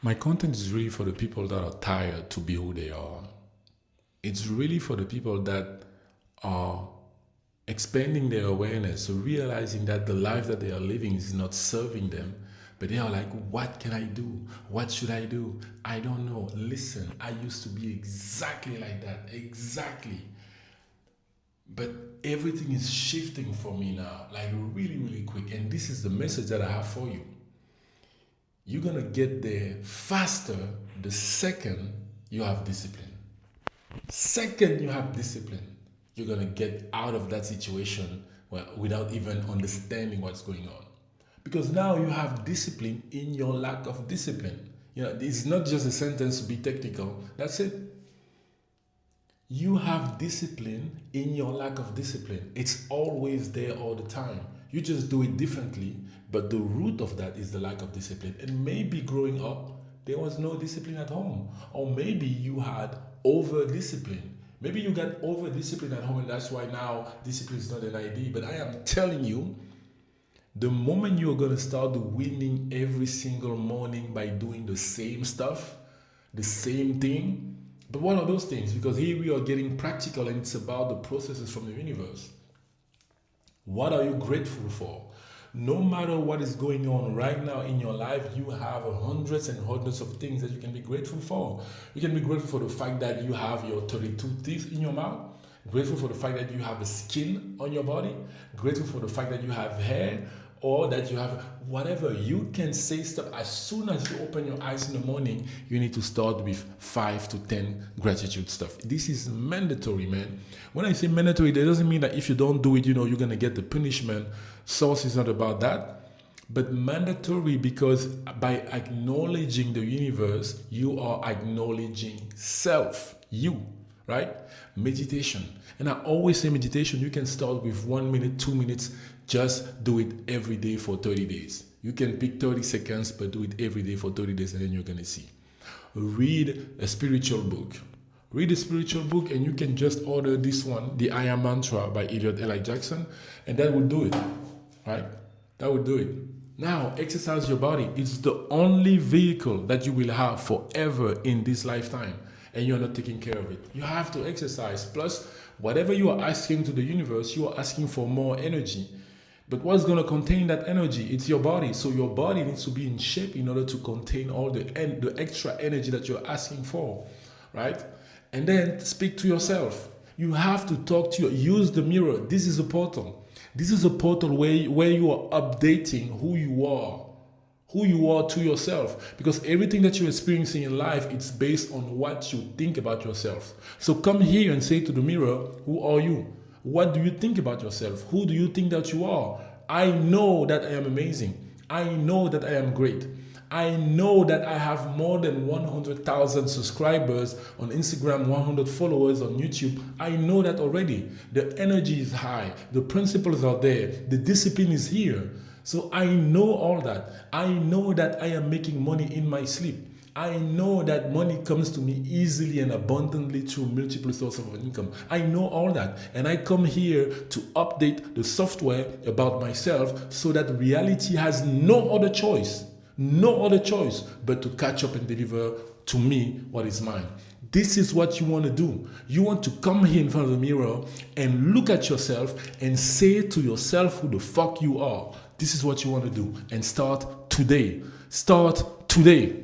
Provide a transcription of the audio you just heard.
My content is really for the people that are tired to be who they are. It's really for the people that are expanding their awareness, so realizing that the life that they are living is not serving them. But they are like, what can I do? What should I do? I don't know. Listen, I used to be exactly like that. Exactly. But everything is shifting for me now, like really, really quick. And this is the message that I have for you. You're going to get there faster the second you have discipline. Second you have discipline, you're going to get out of that situation without even understanding what's going on. Because now you have discipline in your lack of discipline. It's not just a sentence to be technical. That's it. You have discipline in your lack of discipline. It's always there all the time. You just do it differently, but the root of that is the lack of discipline. And maybe growing up, there was no discipline at home. Or maybe you had over discipline. Maybe you got over discipline at home, and that's why now discipline is not an idea. But I am telling you, the moment you're going to start winning every single morning by doing the same stuff, the same thing. But what are those things? Because here we are getting practical, and it's about the processes from the universe. What are you grateful for? No matter what is going on right now in your life, you have hundreds and hundreds of things that you can be grateful for. You can be grateful for the fact that you have your 32 teeth in your mouth. Grateful for the fact that you have a skin on your body. Grateful for the fact that you have hair, or that you have whatever. You can say stuff. As soon as you open your eyes in the morning, you need to start with 5 to 10 gratitude stuff. This is mandatory, man. When I say mandatory, that doesn't mean that if you don't do it, you're going to get the punishment. Source is not about that. But mandatory, because by acknowledging the universe, you are acknowledging self, you, right? Meditation. And I always say meditation, you can start with 1 minute, 2 minutes. Just do it every day for 30 days. You can pick 30 seconds, but do it every day for 30 days, and then you're going to see. Read a spiritual book. Read a spiritual book, and you can just order this one, The I Am Mantra by Elliot L.I. Jackson, and that will do it, right? That will do it. Now, exercise your body. It's the only vehicle that you will have forever in this lifetime, and you're not taking care of it. You have to exercise. Plus, whatever you are asking to the universe, you are asking for more energy. But what's going to contain that energy? It's your body. So your body needs to be in shape in order to contain all the extra energy that you're asking for, right? And then speak to yourself. You have to talk to use the mirror. This is a portal. This is a portal where you are updating who you are to yourself. Because everything that you're experiencing in life, it's based on what you think about yourself. So come here and say to the mirror, who are you? What do you think about yourself? Who do you think that you are? I know that I am amazing. I know that I am great. I know that I have more than 100,000 subscribers on Instagram, 100 followers on YouTube. I know that already. The energy is high. The principles are there. The discipline is here. So I know all that. I know that I am making money in my sleep. I know that money comes to me easily and abundantly through multiple sources of income. I know all that. And I come here to update the software about myself so that reality has no other choice but to catch up and deliver to me what is mine. This is what you want to do. You want to come here in front of the mirror and look at yourself and say to yourself who the fuck you are. This is what you want to do. And start today. Start today.